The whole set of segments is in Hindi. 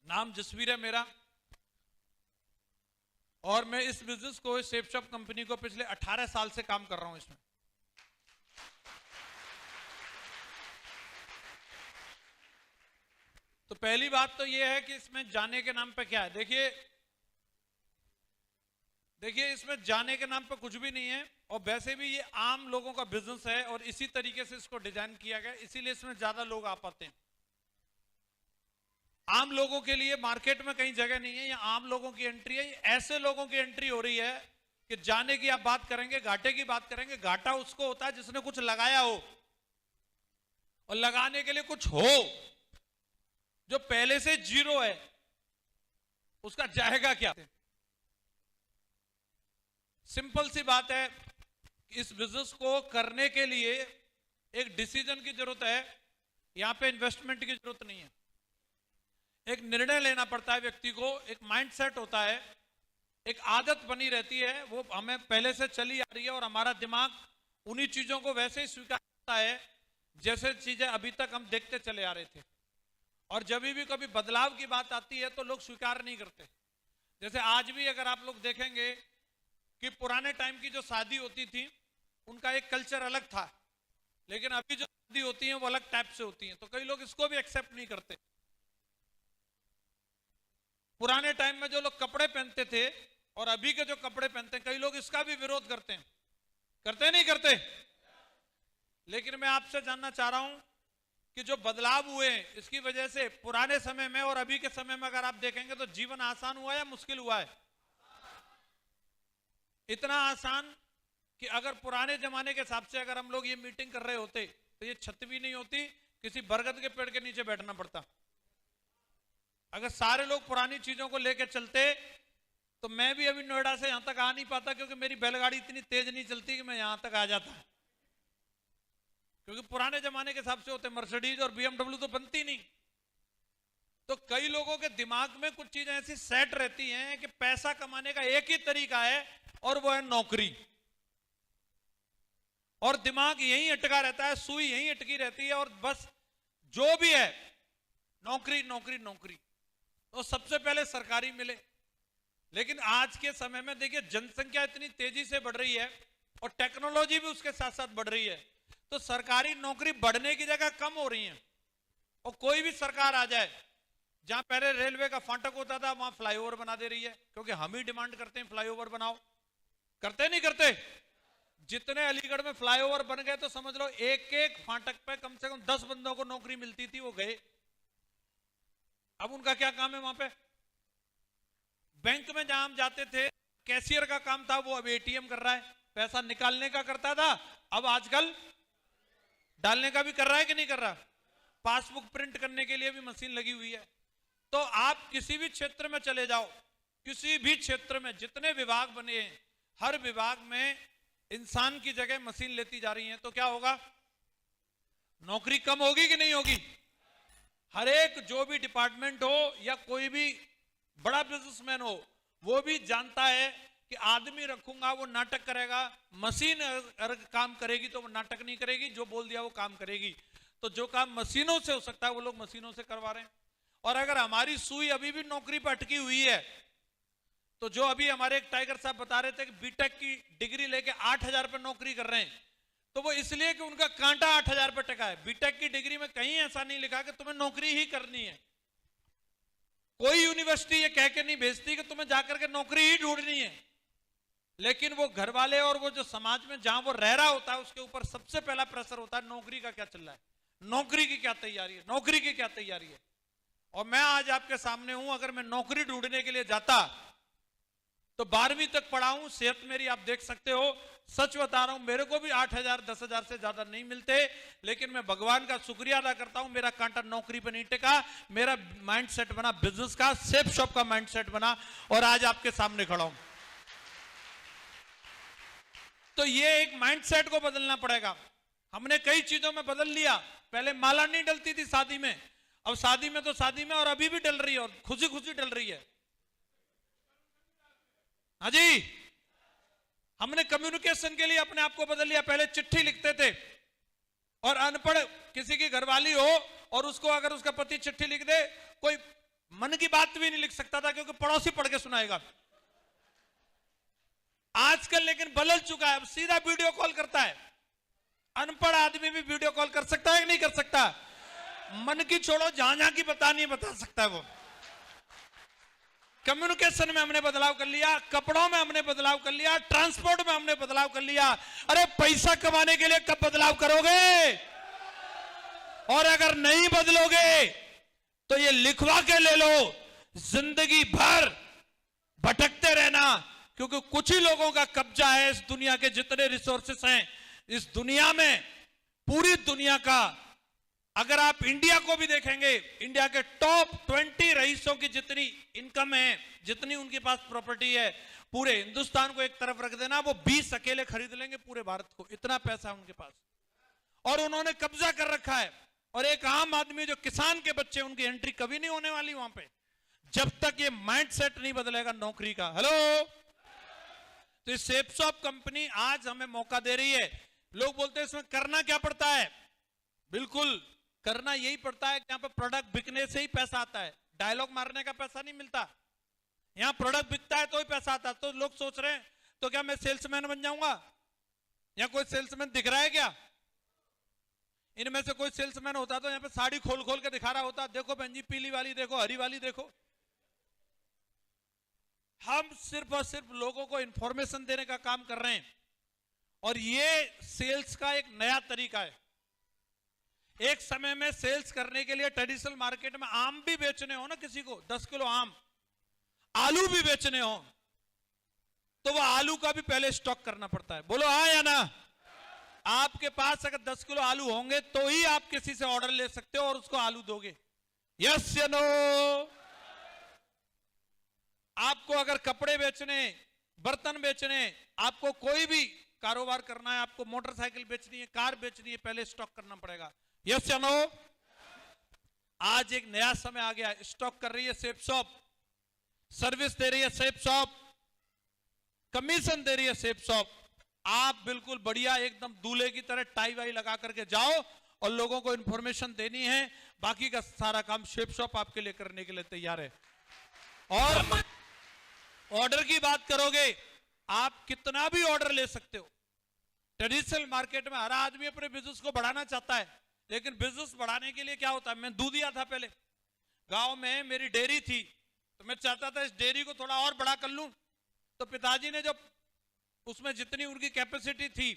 नाम जसवीर है मेरा और मैं इस बिजनेस को, सेफ शॉप कंपनी को पिछले 18 साल से काम कर रहा हूं इसमें। तो पहली बात तो यह है कि इसमें जाने के नाम पे क्या है। देखिए इसमें जाने के नाम पे कुछ भी नहीं है और वैसे भी ये आम लोगों का बिजनेस है और इसी तरीके से इसको डिजाइन किया गया, इसीलिए इसमें ज्यादा लोग आ पाते हैं। आम लोगों के लिए मार्केट में कहीं जगह नहीं है, ये आम लोगों की एंट्री है। ऐसे लोगों की एंट्री हो रही है कि जाने की आप बात करेंगे, घाटे की बात करेंगे, घाटा उसको होता है जिसने कुछ लगाया हो और लगाने के लिए कुछ हो। जो पहले से जीरो है उसका जाएगा क्या? सिंपल सी बात है, इस बिजनेस को करने के लिए एक डिसीजन की जरूरत है, यहां पे इन्वेस्टमेंट की जरूरत नहीं है। एक निर्णय लेना पड़ता है व्यक्ति को, एक माइंडसेट होता है, एक आदत बनी रहती है, वो हमें पहले से चली आ रही है और हमारा दिमाग उन्हीं चीजों को वैसे ही स्वीकार करता है जैसे चीजें अभी तक हम देखते चले आ रहे थे। और जब भी कभी बदलाव की बात आती है तो लोग स्वीकार नहीं करते। जैसे आज भी अगर आप लोग देखेंगे कि पुराने टाइम की जो शादी होती थी उनका एक कल्चर अलग था, लेकिन अभी जो शादी होती है वो अलग टाइप से होती है, तो कई लोग इसको भी एक्सेप्ट नहीं करते। पुराने टाइम में जो लोग कपड़े पहनते थे और अभी के जो कपड़े पहनते हैं, कई लोग इसका भी विरोध करते हैं। करते नहीं करते? लेकिन मैं आपसे जानना चाह रहा हूं कि जो बदलाव हुए इसकी वजह से पुराने समय में और अभी के समय में अगर आप देखेंगे तो जीवन आसान हुआ या मुश्किल हुआ है? इतना आसान कि अगर पुराने जमाने के हिसाब से अगर हम लोग ये मीटिंग कर रहे होते तो ये छत भी नहीं होती, किसी बरगद के पेड़ के नीचे बैठना पड़ता। अगर सारे लोग पुरानी चीजों को लेकर चलते तो मैं भी अभी नोएडा से यहां तक आ नहीं पाता, क्योंकि मेरी बैलगाड़ी इतनी तेज नहीं चलती कि मैं यहां तक आ जाता। क्योंकि पुराने जमाने के हिसाब से होते मर्सिडीज और बीएमडब्ल्यू तो बनती नहीं। तो कई लोगों के दिमाग में कुछ चीजें ऐसी सेट रहती हैं कि पैसा कमाने का एक ही तरीका है और वो है नौकरी। और दिमाग यहीं अटका रहता है, सुई यहीं अटकी रहती है और बस जो भी है नौकरी नौकरी नौकरी। तो सबसे पहले सरकारी मिले। लेकिन आज के समय में देखिए जनसंख्या इतनी तेजी से बढ़ रही है और टेक्नोलॉजी भी उसके साथ साथ बढ़ रही है, तो सरकारी नौकरी बढ़ने की जगह कम हो रही है। और कोई भी सरकार आ जाए, जहां पहले रेलवे का फाटक होता था वहां फ्लाईओवर बना दे रही है, क्योंकि हम ही डिमांड करते हैं फ्लाईओवर बनाओ। करते नहीं करते? जितने अलीगढ़ में फ्लाईओवर बन गए तो समझ लो एक एक फाटक पे कम से कम 10 बंदों को नौकरी मिलती थी, वो गए। अब उनका क्या काम है वहां पे? बैंक में जहां हम जाते थे कैशियर का काम था, वो अब एटीएम कर रहा है। पैसा निकालने का करता था, अब आजकल डालने का भी कर रहा है कि नहीं कर रहा? पासबुक प्रिंट करने के लिए भी मशीन लगी हुई है। तो आप किसी भी क्षेत्र में चले जाओ, किसी भी क्षेत्र में जितने विभाग बने हैं, हर विभाग में इंसान की जगह मशीन लेती जा रही है। तो क्या होगा? नौकरी कम होगी कि नहीं होगी? हर एक जो भी डिपार्टमेंट हो या कोई भी बड़ा बिजनेसमैन हो, वो भी जानता है कि आदमी रखूंगा वो नाटक करेगा, मशीन अगर काम करेगी तो वो नाटक नहीं करेगी, जो बोल दिया वो काम करेगी। तो जो काम मशीनों से हो सकता है वो लोग मशीनों से करवा रहे हैं। और अगर हमारी सुई अभी भी नौकरी पर अटकी हुई है, तो जो अभी हमारे एक टाइगर साहब बता रहे थे कि बीटेक की डिग्री लेके 8,000 पे नौकरी कर रहे हैं, तो वो इसलिए कि उनका कांटा 8,000 पे टिका है। बीटेक की डिग्री में कहीं ऐसा नहीं लिखा कि तुम्हें नौकरी ही करनी है। कोई यूनिवर्सिटी ये कह के नहीं भेजती कि तुम्हें जाकर के नौकरी ही ढूंढनी है। लेकिन वो घर वाले और वो जो समाज में जहां वो रह रहा होता है उसके ऊपर सबसे पहला प्रेशर होता है, नौकरी का क्या चल रहा है, नौकरी की क्या तैयारी है, नौकरी की क्या तैयारी है। और मैं आज आपके सामने हूं, अगर मैं नौकरी ढूंढने के लिए जाता तो 12वीं तक पढ़ा हूं, सेहत मेरी आप देख सकते हो। सच बता रहा हूं, मेरे को भी 8,000 10,000 से ज्यादा नहीं मिलते, लेकिन मैं भगवान का शुक्रिया अदा करता हूं, मेरा कांटा नौकरी पर नहीं टिका, मेरा माइंडसेट बना बिजनेस का, सेफ शॉप का माइंडसेट बना और आज आपके सामने खड़ा हूं। तो ये एक माइंडसेट को बदलना पड़ेगा। हमने कई चीजों में बदल लिया। पहले माला नहीं डलती थी शादी में, अब शादी में तो शादी में और अभी भी डल रही है और खुशी खुशी डल रही है। हाँ जी, हमने कम्युनिकेशन के लिए अपने आप को बदल लिया। पहले चिट्ठी लिखते थे और अनपढ़ किसी की घरवाली हो और उसको अगर उसका पति चिट्ठी लिख दे, कोई मन की बात भी नहीं लिख सकता था क्योंकि पड़ोसी पढ़ के सुनाएगा। आजकल लेकिन बदल चुका है, अब सीधा वीडियो कॉल करता है। अनपढ़ आदमी भी वीडियो कॉल कर सकता है कि नहीं कर सकता? मन की छोड़ो, जहां जहां की बतानी है बता सकता है वो। कम्युनिकेशन में हमने बदलाव कर लिया, कपड़ों में हमने बदलाव कर लिया, ट्रांसपोर्ट में हमने बदलाव कर लिया। अरे पैसा कमाने के लिए कब बदलाव करोगे? और अगर नहीं बदलोगे तो ये लिखवा के ले लो, जिंदगी भर भटकते रहना, क्योंकि कुछ ही लोगों का कब्जा है इस दुनिया के जितने रिसोर्सेस हैं इस दुनिया में। पूरी दुनिया का अगर आप इंडिया को भी देखेंगे, इंडिया के टॉप 20 रईसों की जितनी इनकम है, जितनी उनके पास प्रॉपर्टी है, पूरे हिंदुस्तान को एक तरफ रख देना, वो 20 अकेले खरीद लेंगे पूरे भारत को, इतना पैसा है उनके पास। और उन्होंने कब्जा कर रखा है। और एक आम आदमी जो किसान के बच्चे, उनकी एंट्री कभी नहीं होने वाली वहां पे, जब तक ये माइंडसेट नहीं बदलेगा नौकरी का। हेलो, तो ये सेप्सॉप कंपनी आज हमें मौका दे रही है। लोग बोलते हैं इसमें करना क्या पड़ता है? बिल्कुल करना यही पड़ता है कि यहां पर प्रोडक्ट बिकने से ही पैसा आता है, डायलॉग मारने का पैसा नहीं मिलता। यहां प्रोडक्ट बिकता है तो ही पैसा आता है। तो लोग सोच रहे हैं तो क्या मैं सेल्समैन बन जाऊंगा? यहां कोई सेल्समैन दिख रहा है क्या? इनमें से कोई सेल्समैन होता तो यहां पे साड़ी खोल खोल के दिखा रहा होता, देखो बहन जी, पीली वाली देखो, हरी वाली देखो। हम सिर्फ और सिर्फ लोगों को इंफॉर्मेशन देने का काम कर रहे हैं। और ये सेल्स का एक नया तरीका है। एक समय में सेल्स करने के लिए ट्रेडिशनल मार्केट में आम भी बेचने हो ना, किसी को 10 किलो आम, आलू भी बेचने हो, तो वो आलू का भी पहले स्टॉक करना पड़ता है। बोलो हाँ या ना? आपके पास अगर 10 किलो आलू होंगे तो ही आप किसी से ऑर्डर ले सकते हो और उसको आलू दोगे। यस या नो? आपको अगर कपड़े बेचने, बर्तन बेचने, आपको कोई भी कारोबार करना है, आपको मोटरसाइकिल बेचनी है, कार बेचनी है, पहले स्टॉक करना पड़ेगा। यस या नो? आज एक नया समय आ गया, स्टॉक कर रही है सेप्सॉप, सर्विस दे रही है सेप्सॉप, कमीशन दे रही है सेप्सॉप। आप बिल्कुल बढ़िया एकदम दूल्हे की तरह टाई वाई लगा करके जाओ और लोगों को इंफॉर्मेशन देनी है, बाकी का सारा काम सेप्सॉप आपके लिए करने के लिए तैयार है। और ऑर्डर की बात करोगे, आप कितना भी ऑर्डर ले सकते हो। ट्रेडिशनल मार्केट में हर आदमी अपने बिजनेस को बढ़ाना चाहता है, लेकिन बिजनेस बढ़ाने के लिए क्या होता है? मैं दूध दिया था पहले, गांव में मेरी डेयरी थी, तो मैं चाहता था इस डेयरी को थोड़ा और बड़ा कर लूं। तो पिताजी ने जब उसमें जितनी उनकी कैपेसिटी थी,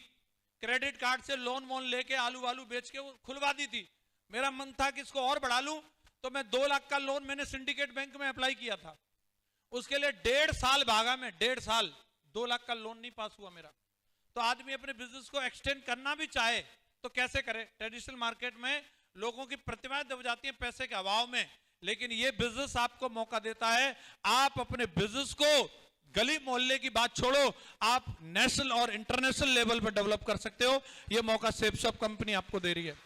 क्रेडिट कार्ड से लोन वोन लेके आलू वालू बेच के वो खुलवा दी थी। मेरा मन था कि इसको और बढ़ा लूं, तो मैं 2 लाख का लोन मैंने सिंडिकेट बैंक में अप्लाई किया था। उसके लिए 1.5 साल भागा मैं, 1.5 साल, 2 लाख का लोन नहीं पास हुआ मेरा। तो आदमी अपने बिजनेस को एक्सटेंड करना भी चाहे तो कैसे करे? ट्रेडिशनल मार्केट में लोगों की प्रतिमाएं दब जाती हैं पैसे के अभाव में, लेकिन ये बिजनेस आपको मौका देता है। आप अपने बिजनेस को गली मोहल्ले की बात छोड़ो, आप नेशनल और इंटरनेशनल लेवल पर डेवलप कर सकते हो। यह मौका सेप्सॉप कंपनी आपको दे रही है।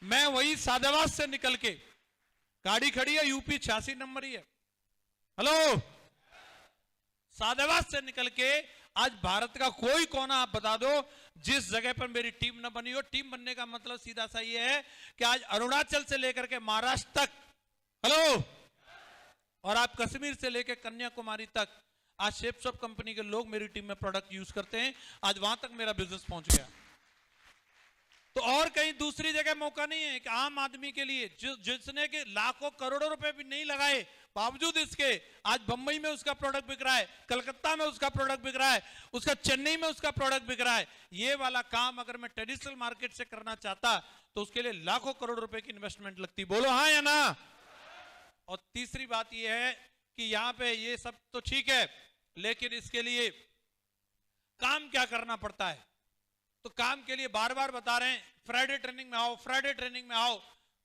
मैं वही सादेवास से निकल के, गाड़ी खड़ी है यूपी 86 नंबर ही है, हेलो, सादेवास से निकल के आज भारत का कोई कोना आप बता दो जिस जगह पर मेरी टीम न बनी हो। टीम बनने का मतलब सीधा सा ये है कि आज अरुणाचल से लेकर के महाराष्ट्र तक, हेलो, और आप कश्मीर से लेकर कन्याकुमारी तक, आज सेप्सॉप कंपनी के लोग मेरी टीम में प्रोडक्ट यूज करते हैं। आज वहां तक मेरा बिजनेस पहुंच गया। तो और कहीं दूसरी जगह मौका नहीं है कि आम आदमी के लिए जिसने के लाखों करोड़ों रुपए भी नहीं लगाए, बावजूद इसके आज बंबई में उसका प्रोडक्ट बिक रहा है, कलकत्ता में उसका प्रोडक्ट बिक रहा है, उसका चेन्नई में उसका प्रोडक्ट बिक रहा है। ये वाला काम अगर मैं ट्रेडिशनल मार्केट से करना चाहता तो उसके लिए लाखों करोड़ रुपए की इन्वेस्टमेंट लगती। बोलो हाँ या ना? और तीसरी बात यह है कि यहां पे ये सब तो ठीक है, लेकिन इसके लिए काम क्या करना पड़ता है? तो काम के लिए बार बार बता रहे हैं, फ्राइडे ट्रेनिंग में आओ, फ्राइडे ट्रेनिंग में आओ।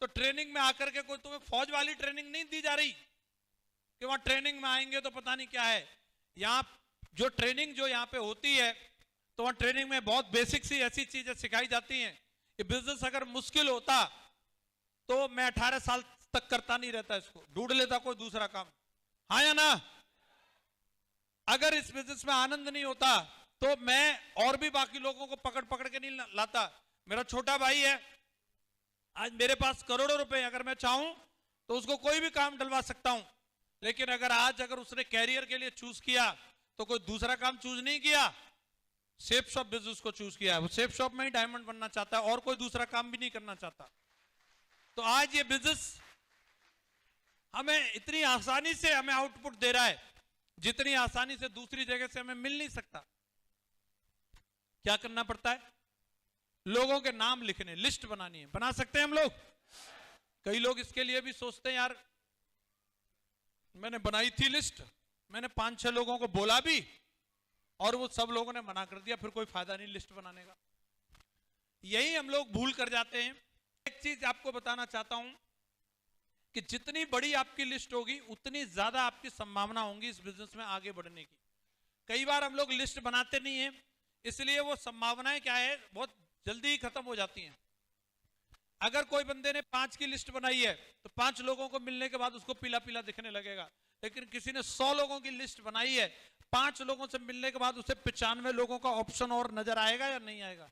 तो ट्रेनिंग में आकर के कोई तुम्हें फौज वाली ट्रेनिंग नहीं दी जा रही कि वहां ट्रेनिंग में आएंगे तो पता नहीं क्या है। यहां जो ट्रेनिंग जो यहां पे होती है, तो वहां ट्रेनिंग में बहुत बेसिक सी ऐसी चीजें सिखाई जाती हैं कि बिजनेस अगर मुश्किल होता तो मैं 18 साल तक करता नहीं रहता, इसको ढूंढ लेता कोई दूसरा काम। हाँ या ना? अगर इस बिजनेस में आनंद नहीं होता तो मैं और भी बाकी लोगों को पकड़ पकड़ के नहीं लाता। मेरा छोटा भाई है, आज मेरे पास करोड़ों रुपए, अगर मैं चाहूं तो उसको कोई भी काम डलवा सकता हूं। लेकिन अगर उसने कैरियर के लिए चूज किया तो कोई दूसरा काम चूज नहीं किया, शेप शॉप बिजनेस को चूज किया है, वो शेप शॉप में ही डायमंड बनना चाहता है और कोई दूसरा काम भी नहीं करना चाहता। तो आज ये बिजनेस हमें इतनी आसानी से हमें आउटपुट दे रहा है जितनी आसानी से दूसरी जगह से हमें मिल नहीं सकता। क्या करना पड़ता है? लोगों के नाम लिखने, लिस्ट बनानी है। बना सकते हैं हम लोग? कई लोग इसके लिए भी सोचते हैं यार मैंने बनाई थी लिस्ट, मैंने 5-6 लोगों को बोला भी और वो सब लोगों ने मना कर दिया, फिर कोई फायदा नहीं लिस्ट बनाने का। यही हम लोग भूल कर जाते हैं। एक चीज आपको बताना चाहता हूं कि जितनी बड़ी आपकी लिस्ट होगी उतनी ज्यादा आपकी संभावना होगी इस बिजनेस में आगे बढ़ने की। कई बार हम लोग लिस्ट बनाते नहीं है, इसलिए वो संभावनाएं क्या है बहुत जल्दी ही खत्म हो जाती हैं। अगर कोई बंदे ने 5 की लिस्ट बनाई है तो 5 लोगों को मिलने के बाद उसको पीला पीला दिखने लगेगा। लेकिन किसी ने 100 लोगों की लिस्ट बनाई है, 5 लोगों से मिलने के बाद उसे 95 लोगों का ऑप्शन और नजर आएगा या नहीं आएगा?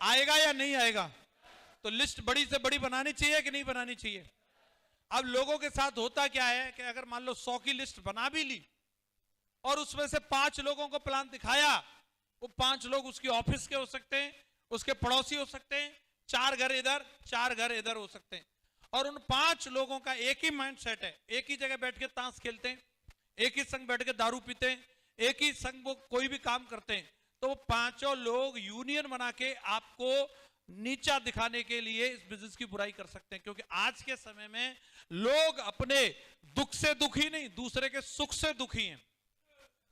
आएगा या नहीं आएगा? तो लिस्ट बड़ी से बड़ी बनानी चाहिए कि नहीं बनानी चाहिए? अब लोगों के साथ होता क्या है कि अगर मान लो 100 की लिस्ट बना भी ली और उसमें से 5 लोगों को प्लान दिखाया, वो 5 लोग उसकी ऑफिस के हो सकते हैं, उसके पड़ोसी हो सकते हैं, 4 घर इधर 4 घर इधर हो सकते हैं, और उन 5 लोगों का एक ही माइंड सेट है, एक ही जगह बैठ के ताश खेलते हैं, एक ही संग बैठ के दारू पीते हैं, एक ही संग वो कोई भी काम करते हैं। तो 5 लोग यूनियन बना के आपको नीचा दिखाने के लिए इस बिजनेस की बुराई कर सकते हैं। क्योंकि आज के समय में लोग अपने दुख से दुखी नहीं, दूसरे के सुख से दुखी हैं।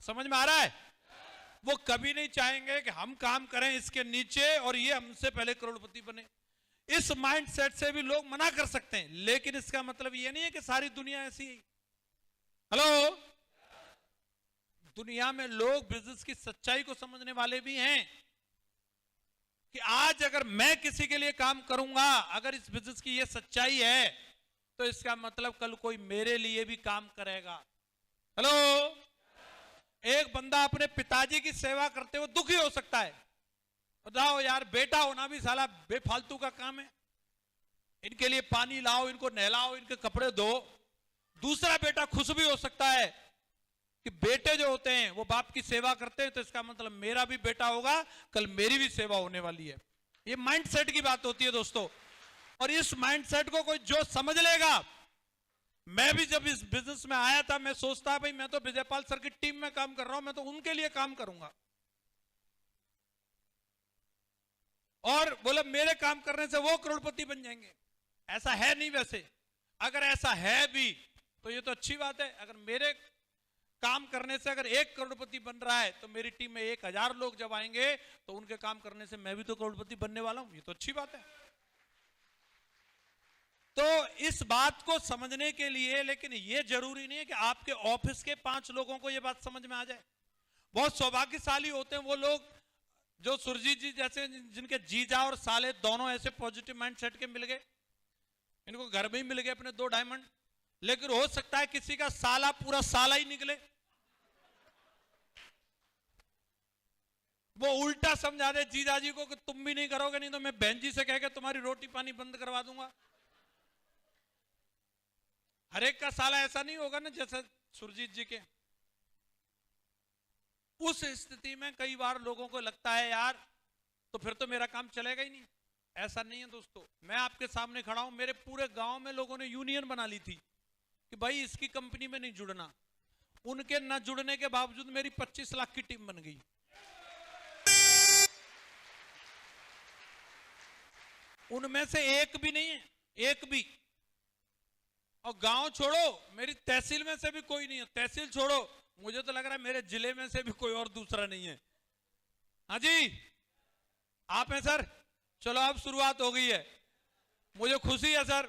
समझ में आ रहा है? वो कभी नहीं चाहेंगे कि हम काम करें इसके नीचे और ये हमसे पहले करोड़पति बने। इस माइंडसेट से भी लोग मना कर सकते हैं, लेकिन इसका मतलब ये नहीं है कि सारी दुनिया ऐसी है। हेलो, दुनिया में लोग बिजनेस की सच्चाई को समझने वाले भी हैं कि आज अगर मैं किसी के लिए काम करूंगा, अगर इस बिजनेस की ये सच्चाई है तो इसका मतलब कल कोई मेरे लिए भी काम करेगा। हेलो, एक बंदा अपने पिताजी की सेवा करते हुए दुखी हो सकता है। बताओ यार, बेटा होना भी साला बेफालतू का काम है। इनके लिए पानी लाओ, इनको नहलाओ, इनके कपड़े धो। दूसरा बेटा खुश भी हो सकता है कि बेटे जो होते हैं वो बाप की सेवा करते हैं, तो इसका मतलब मेरा भी बेटा होगा, कल मेरी भी सेवा होने वाली है। ये माइंडसेट की बात होती है दोस्तों, और इस माइंडसेट को कोई जो समझ लेगा। मैं भी जब इस बिजनेस में आया था, मैं सोचता भाई मैं तो विजयपाल सर की टीम में काम कर रहा हूं, मैं तो उनके लिए काम करूंगा, और बोला मेरे काम करने से वो करोड़पति बन जाएंगे। ऐसा है नहीं। वैसे अगर ऐसा है भी तो ये तो अच्छी बात है। अगर मेरे काम करने से अगर 1 करोड़पति बन रहा है तो मेरी टीम में 1000 लोग जब आएंगे तो उनके काम करने से मैं भी तो करोड़पति बनने वाला हूं। ये तो अच्छी बात है। तो इस बात को समझने के लिए, लेकिन ये जरूरी नहीं है कि आपके ऑफिस के 5 लोगों को ये बात समझ में आ जाए। बहुत सौभाग्यशाली होते हैं वो लोग जो सुरजीत जी जैसे, जिनके जीजा और साले दोनों ऐसे पॉजिटिव माइंडसेट के मिल गए। इनको घर में ही मिल गए अपने 2 डायमंड। लेकिन हो सकता है किसी का साला पूरा साला ही निकले, वो उल्टा समझा दे जीजा जी को कि तुम भी नहीं करोगे, नहीं तो मैं बहन जी से कह के तुम्हारी रोटी पानी बंद करवा दूंगा। हर एक का साला ऐसा नहीं होगा ना जैसे सुरजीत जी के। उस स्थिति में कई बार लोगों को लगता है यार तो फिर तो मेरा काम चलेगा ही नहीं। ऐसा नहीं है दोस्तों, मैं आपके सामने खड़ा हूं। मेरे पूरे गांव में लोगों ने यूनियन बना ली थी कि भाई इसकी कंपनी में नहीं जुड़ना। उनके न जुड़ने के बावजूद मेरी 25 लाख की टीम बन गई। उनमें से एक भी नहीं है, एक भी। और गांव छोड़ो, मेरी तहसील में से भी कोई नहीं है। तहसील छोड़ो, मुझे तो लग रहा है मेरे जिले में से भी कोई और दूसरा नहीं है। हाँ जी, आप हैं सर? चलो अब शुरुआत हो गई है, मुझे खुशी है सर।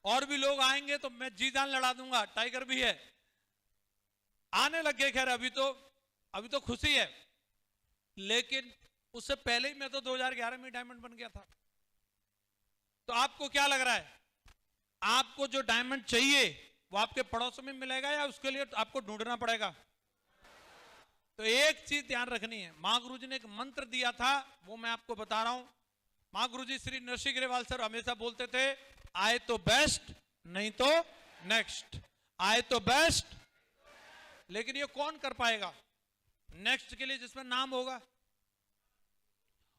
और भी लोग आएंगे तो मैं जी जान लड़ा दूंगा। टाइगर भी है, आने लग गए। खैर अभी तो खुशी है, लेकिन उससे पहले ही मैं तो 2011 में डायमंड बन गया था। तो आपको क्या लग रहा है, आपको जो डायमंड चाहिए वो आपके पड़ोस में मिलेगा या उसके लिए आपको ढूंढना पड़ेगा? तो एक चीज ध्यान रखनी है, मां गुरु जी ने एक मंत्र दिया था, वो मैं आपको बता रहा हूं। मां गुरु जी श्री नरसिंह ग्रेवाल सर हमेशा बोलते थे आए तो बेस्ट, नहीं तो नेक्स्ट, आए तो बेस्ट। लेकिन ये कौन कर पाएगा नेक्स्ट के लिए? जिसमें नाम होगा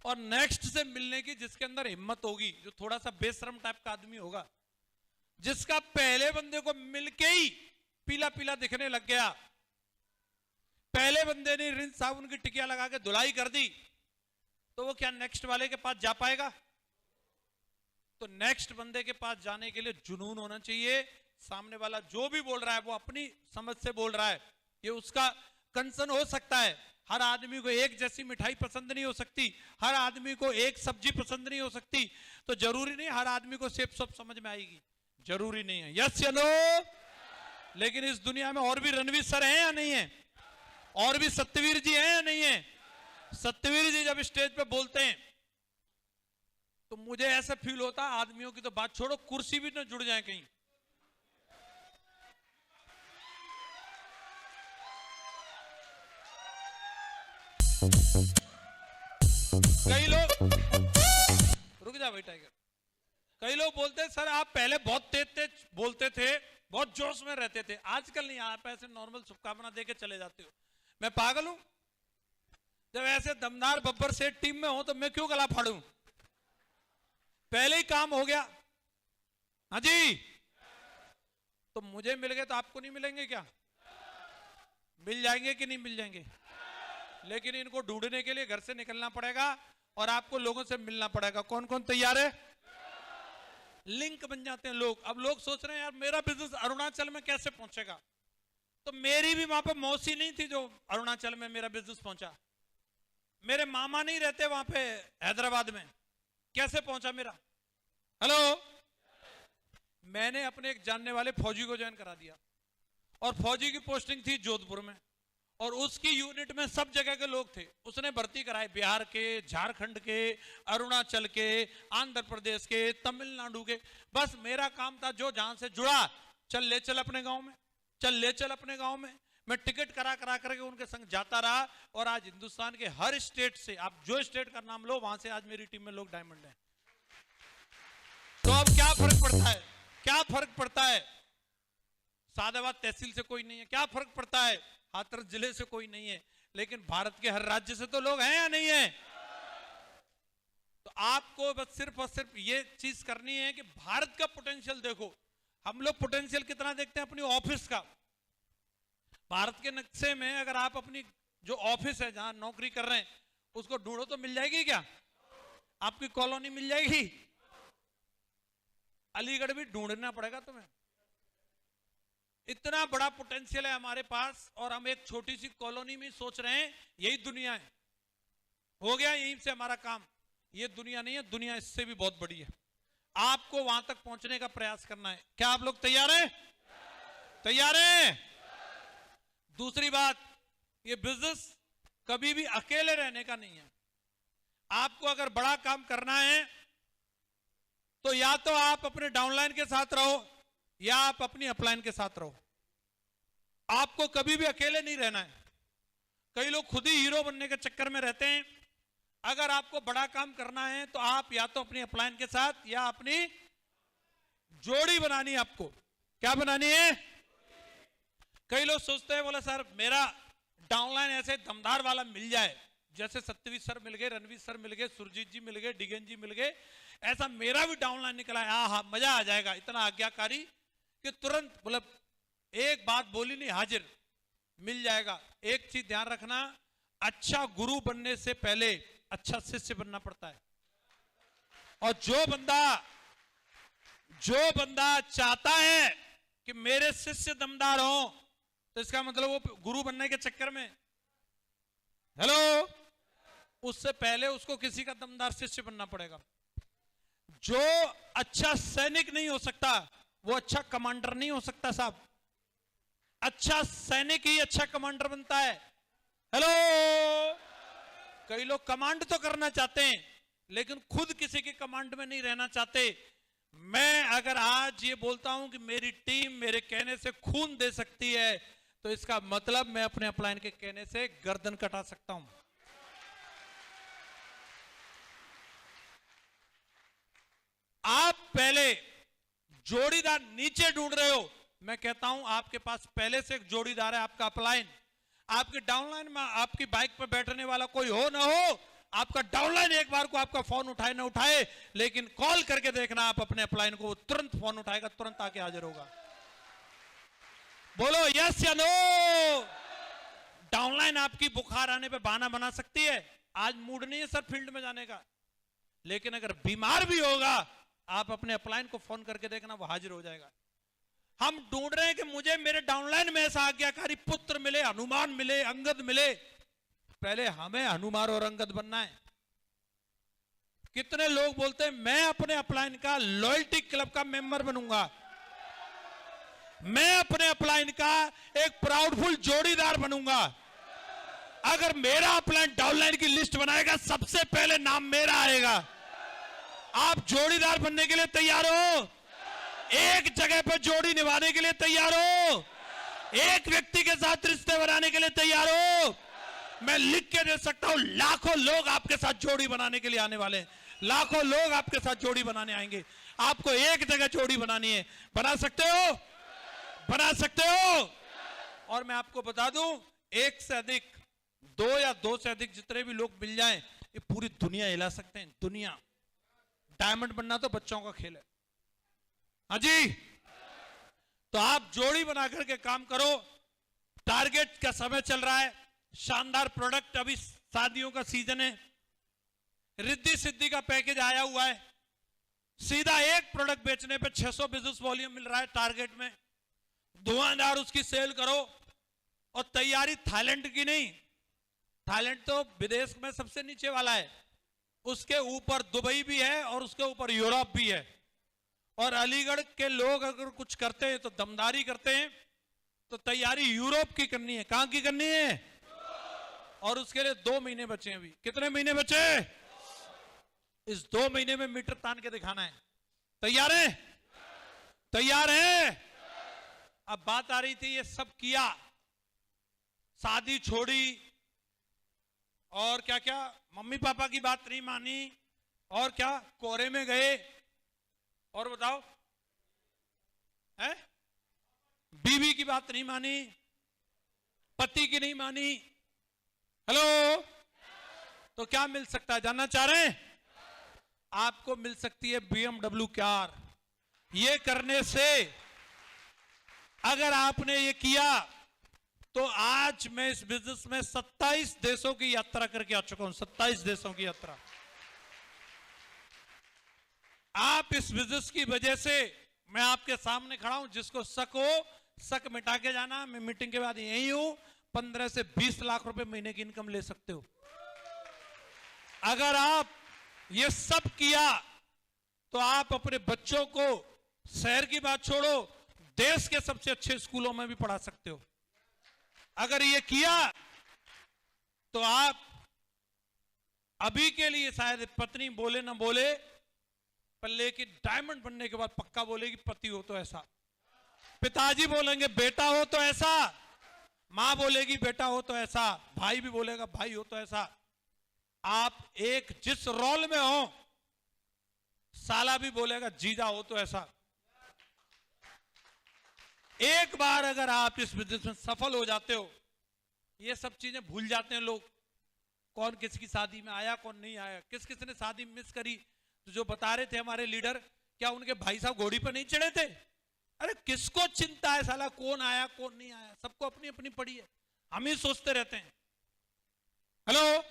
और नेक्स्ट से मिलने की जिसके अंदर हिम्मत होगी, जो थोड़ा सा बेशरम टाइप का आदमी होगा, जिसका पहले बंदे को मिलके ही पीला पीला दिखने लग गया, पहले बंदे ने रिंस साबुन की टिकिया लगा के धुलाई कर दी, तो वो क्या नेक्स्ट वाले के पास जा पाएगा? तो नेक्स्ट बंदे के पास जाने के लिए जुनून होना चाहिए। सामने वाला जो भी बोल रहा है वो अपनी समझ से बोल रहा है, ये उसका कंसर्न हो सकता है। हर आदमी को एक जैसी मिठाई पसंद नहीं हो सकती, हर आदमी को एक सब्जी पसंद नहीं हो सकती, तो जरूरी नहीं हर आदमी को सेब सब समझ में आएगी, जरूरी नहीं है। यस या नो? लेकिन इस दुनिया में और भी रणवीर सर हैं या नहीं है? और भी सत्यवीर जी हैं या नहीं है? सत्यवीर जी जब स्टेज पे बोलते हैं तो मुझे ऐसा फील होता है, आदमियों की तो बात छोड़ो, कुर्सी भी ना जुड़ जाए कहीं। कई लोग, रुक जा भाई टाइगर, कई लोग बोलते हैं सर आप पहले बहुत तेज तेज बोलते थे, बहुत जोश में रहते थे, आजकल नहीं, आप ऐसे नॉर्मल शुभकामना देके चले जाते हो। मैं पागल हूं? जब ऐसे दमदार बब्बर से टीम में हो तो मैं क्यों गला फाड़ूं? पहले ही काम हो गया। हाँ जी, तो मुझे मिल गए तो आपको नहीं मिलेंगे क्या? मिल जाएंगे कि नहीं मिल जाएंगे? लेकिन इनको ढूंढने के लिए घर से निकलना पड़ेगा और आपको लोगों से मिलना पड़ेगा। कौन कौन तैयार है? लिंक बन जाते हैं लोग। अब लोग सोच रहे हैं यार मेरा बिजनेस अरुणाचल में कैसे पहुंचेगा? तो मेरी भी वहां पर मौसी नहीं थी जो अरुणाचल में मेरा बिजनेस पहुंचा, मेरे मामा नहीं रहते वहां पे हैदराबाद में, कैसे पहुंचा मेरा? हेलो, मैंने अपने एक जानने वाले फौजी को ज्वाइन करा दिया और फौजी की पोस्टिंग थी जोधपुर में, और उसकी यूनिट में सब जगह के लोग थे, उसने भर्ती कराए बिहार के, झारखंड के, अरुणाचल के, आंध्र प्रदेश के, तमिलनाडु के। बस मेरा काम था जो जहां से जुड़ा, चल ले चल अपने गांव में, चल ले चल अपने गांव में। मैं टिकट करा करा करके उनके संग जाता रहा और आज हिंदुस्तान के हर स्टेट से, आप जो स्टेट का नाम लो वहां से आज मेरी टीम में लोग डायमंड हैं। तो अब क्या फर्क पड़ता है? क्या फर्क पड़ता है? सादाबाद तहसील से कोई नहीं है, क्या फर्क पड़ता है? हाथरस जिले से कोई नहीं है, लेकिन भारत के हर राज्य से तो लोग हैं या नहीं है? तो आपको बस सिर्फ और सिर्फ ये चीज करनी है कि भारत का पोटेंशियल देखो। हम लोग पोटेंशियल कितना देखते हैं अपनी ऑफिस का। भारत के नक्शे में अगर आप अपनी जो ऑफिस है जहां नौकरी कर रहे हैं उसको ढूंढो तो मिल जाएगी क्या? आपकी कॉलोनी मिल जाएगी? अलीगढ़ भी ढूंढना पड़ेगा तुम्हें। इतना बड़ा पोटेंशियल है हमारे पास और हम एक छोटी सी कॉलोनी में सोच रहे हैं यही दुनिया है, हो गया यहीं से हमारा काम। ये दुनिया नहीं है, दुनिया इससे भी बहुत बड़ी है। आपको वहां तक पहुंचने का प्रयास करना है। क्या आप लोग तैयार हैं? तैयार हैं? दूसरी बात, ये बिजनेस कभी भी अकेले रहने का नहीं है। आपको अगर बड़ा काम करना है तो या तो आप अपने डाउनलाइन के साथ रहो या आप अपनी अपलाइन के साथ रहो। आपको कभी भी अकेले नहीं रहना है। कई लोग खुद ही हीरो बनने के चक्कर में रहते हैं। अगर आपको बड़ा काम करना है तो आप या तो अपनी अपलाइन के साथ या अपनी जोड़ी बनानी है। आपको क्या बनानी है? कई लोग सोचते हैं बोला सर मेरा डाउनलाइन ऐसे दमदार वाला मिल जाए, जैसे सत्यवीर सर मिल गए, रणवीर सर मिल गए, सुरजीत जी मिल गए, डिगेन जी मिल गए, ऐसा मेरा भी डाउनलाइन निकला है, हाँ मजा आ जाएगा। इतना आज्ञाकारी कि तुरंत मतलब एक बात बोली नहीं हाजिर, मिल जाएगा। एक चीज ध्यान रखना, अच्छा गुरु बनने से पहले अच्छा शिष्य बनना पड़ता है। और जो बंदा चाहता है कि मेरे शिष्य दमदार हो, तो इसका मतलब वो गुरु बनने के चक्कर में, हेलो, उससे पहले उसको किसी का दमदार शिष्य बनना पड़ेगा। जो अच्छा सैनिक नहीं हो सकता वो अच्छा कमांडर नहीं हो सकता साहब। अच्छा सैनिक ही अच्छा कमांडर बनता है। हेलो, कई लोग कमांड तो करना चाहते हैं लेकिन खुद किसी के कमांड में नहीं रहना चाहते। मैं अगर आज ये बोलता हूं कि मेरी टीम मेरे कहने से खून दे सकती है, तो इसका मतलब मैं अपने अपलाइन के कहने से गर्दन कटा सकता हूं। आप पहले जोड़ीदार नीचे ढूंढ रहे हो, मैं कहता हूं आपके पास पहले से एक जोड़ीदार है, आपका अपलाइन। आपके डाउनलाइन में आपकी बाइक पर बैठने वाला कोई हो ना हो, आपका डाउनलाइन एक बार को आपका फोन उठाए ना उठाए, लेकिन कॉल करके देखना आप अपने अपलाइन को, वो तुरंत फोन उठाएगा, तुरंत आके हाजिर होगा। बोलो यस या नो। डाउनलाइन आपकी बुखार आने पे बहाना बना सकती है, आज मूड नहीं है सर फील्ड में जाने का, लेकिन अगर बीमार भी होगा आप अपने अपलाइन को फोन करके देखना, वो हाजिर हो जाएगा। हम ढूंढ रहे हैं कि मुझे मेरे डाउनलाइन में ऐसा आज्ञाकारी पुत्र मिले, हनुमान मिले, अंगद मिले। पहले हमें हनुमान और अंगद बनना है। कितने लोग बोलते हैं मैं अपने अपलाइन का लॉयल्टी क्लब का मेंबर बनूंगा, मैं अपने अपलाइन का एक प्राउडफुल जोड़ीदार बनूंगा। अगर मेरा अपलाइन डाउनलाइन की लिस्ट बनाएगा सबसे पहले नाम मेरा आएगा। आप जोड़ीदार बनने के लिए तैयार हो? एक जगह पर जोड़ी निभाने के लिए तैयार हो? एक व्यक्ति के साथ रिश्ते बनाने के लिए तैयार हो? मैं लिख के दे सकता हूं, लाखों लोग आपके साथ जोड़ी बनाने के लिए आने वाले हैं, लाखों लोग आपके साथ जोड़ी बनाने आएंगे। आपको एक जगह जोड़ी बनानी है, बना सकते हो? बना सकते हो? और मैं आपको बता दूं, एक से अधिक, दो या दो से अधिक जितने भी लोग मिल जाएं, ये पूरी दुनिया हिला सकते हैं। दुनिया, डायमंड बनना तो बच्चों का खेल है। हाँ जी, तो आप जोड़ी बना करके काम करो। टारगेट का समय चल रहा है, शानदार प्रोडक्ट, अभी शादियों का सीजन है, रिद्धि सिद्धि का पैकेज आया हुआ है। सीधा एक प्रोडक्ट बेचने पे 600 बिजनेस वॉल्यूम मिल रहा है टारगेट में, धुआंधार उसकी सेल करो। और तैयारी थाईलैंड की नहीं, थाईलैंड तो विदेश में सबसे नीचे वाला है, उसके ऊपर दुबई भी है और उसके ऊपर यूरोप भी है। और अलीगढ़ के लोग अगर कुछ करते हैं तो दमदारी करते हैं, तो तैयारी यूरोप की करनी है। कहां की करनी है? और उसके लिए 2 महीने बचे हैं। अभी कितने महीने बचे? इस 2 महीने में मीटर तान के दिखाना है। तैयार है? तैयार है? अब बात आ रही थी, ये सब किया, शादी छोड़ी और क्या क्या, मम्मी पापा की बात नहीं मानी, और क्या कोरे में गए, और बताओ है, बीवी की बात नहीं मानी, पति की नहीं मानी। हेलो, तो क्या मिल सकता है? जानना चाह रहे हैं? आपको मिल सकती है BMW कार। ये करने से अगर आपने ये किया तो आज मैं इस बिजनेस में 27 देशों की यात्रा करके आ चुका हूं। 27 देशों की यात्रा। आप इस बिजनेस की वजह से, मैं आपके सामने खड़ा हूं, जिसको शक हो शक मिटा के जाना। मैं मीटिंग के बाद यही हूं। 15 से 20 लाख रुपए महीने की इनकम ले सकते हो। अगर आप ये सब किया तो आप अपने बच्चों को, शहर की बात छोड़ो, देश के सबसे अच्छे स्कूलों में भी पढ़ा सकते हो। अगर ये किया तो आप अभी के लिए शायद पत्नी बोले ना बोले, पर लेकिन डायमंड बनने के बाद पक्का बोलेगी पति हो तो ऐसा, पिताजी बोलेंगे बेटा हो तो ऐसा, मां बोलेगी बेटा हो तो ऐसा, भाई भी बोलेगा भाई हो तो ऐसा। आप एक जिस रोल में हो, साला भी बोलेगा जीजा हो तो ऐसा। एक बार अगर आप इस बिजनेस में सफल हो जाते हो, ये सब चीजें भूल जाते हैं लोग। कौन किसकी शादी में आया, कौन नहीं आया, किस किसने शादी मिस करी। तो जो बता रहे थे हमारे लीडर, क्या उनके भाई साहब घोड़ी पर नहीं चढ़े थे? अरे किसको चिंता है साला कौन आया कौन नहीं आया, सबको अपनी अपनी पड़ी है। हम ही सोचते रहते हैं। हेलो,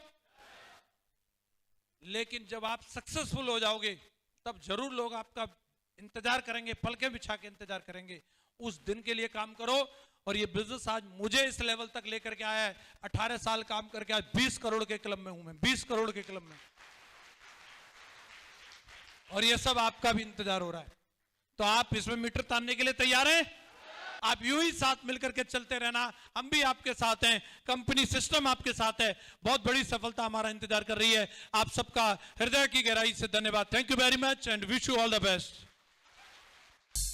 लेकिन जब आप सक्सेसफुल हो जाओगे तब जरूर लोग आपका इंतजार करेंगे, पलकें बिछा के इंतजार करेंगे। उस दिन के लिए काम करो। और ये बिजनेस आज मुझे इस लेवल तक लेकर के आया है। 18 साल काम करके आज 20 करोड़ के क्लब में हूं मैं, 20 करोड़ के क्लब में। और ये सब आपका भी इंतजार हो रहा है। तो आप इसमें मीटर तानने के लिए तैयार हैं? आप यूं ही साथ मिलकर के चलते रहना, हम भी आपके साथ हैं, कंपनी सिस्टम आपके साथ है। बहुत बड़ी सफलता हमारा इंतजार कर रही है। आप सबका हृदय की गहराई से धन्यवाद। Thank you very much and wish you all the best.